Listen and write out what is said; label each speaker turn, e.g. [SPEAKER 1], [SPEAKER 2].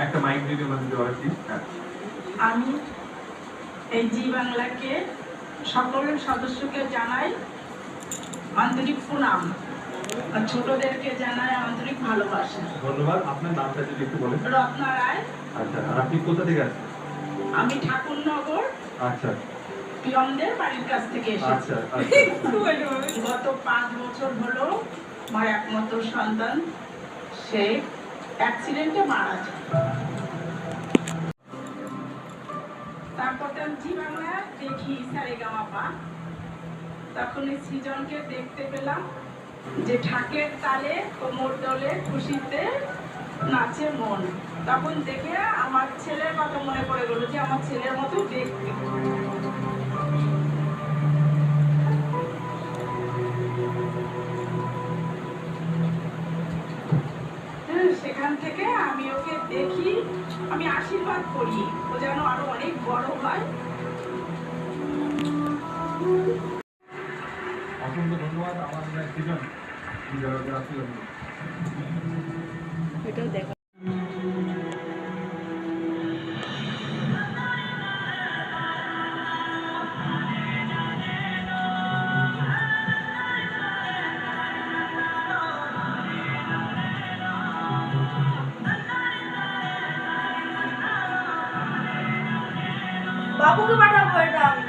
[SPEAKER 1] একটা mic video মধ্যে দেওয়া হয়েছে।
[SPEAKER 2] আমি এই জি বাংলাকে সকল সদস্যকে জানাই আন্তরিক প্রণাম আর ছোটদেরকে জানাই আন্তরিক ভালোবাসা।
[SPEAKER 1] ধন্যবাদ। আপনার নামটা যদি একটু বলেন।
[SPEAKER 2] রত্না রায়।
[SPEAKER 1] আচ্ছা, আর আপনি কোথা থেকে আসছেন?
[SPEAKER 2] আমি ঠাকুরনগর।
[SPEAKER 1] আচ্ছা,
[SPEAKER 2] পিয়নদের বাড়ির কাছ থেকে এসেছি।
[SPEAKER 1] আচ্ছা।
[SPEAKER 2] গত 5 বছর হলো আমার একমাত্র সন্তান সে অ্যাক্সিডেন্টে মারা যায়। তারপর জি বাংলা দেখি সারেগামাপা, তখন সৃজনকে দেখতে পেলাম যে ঢাকের তালে কোমর দলে খুশিতে নাচে মন। তখন দেখে আমার ছেলের কথা মনে পড়ে গেল যে আমার ছেলের মতো দেখতে। সেখান থেকে আমি ওকে দেখি, আমি আশীর্বাদ করি ও যেন আরো অনেক বড় হয়।
[SPEAKER 1] অসংখ্য ধন্যবাদ। আমাদের সৃজন
[SPEAKER 2] এটাও দেখা বাবুকে পাঠাবো এটা আমি।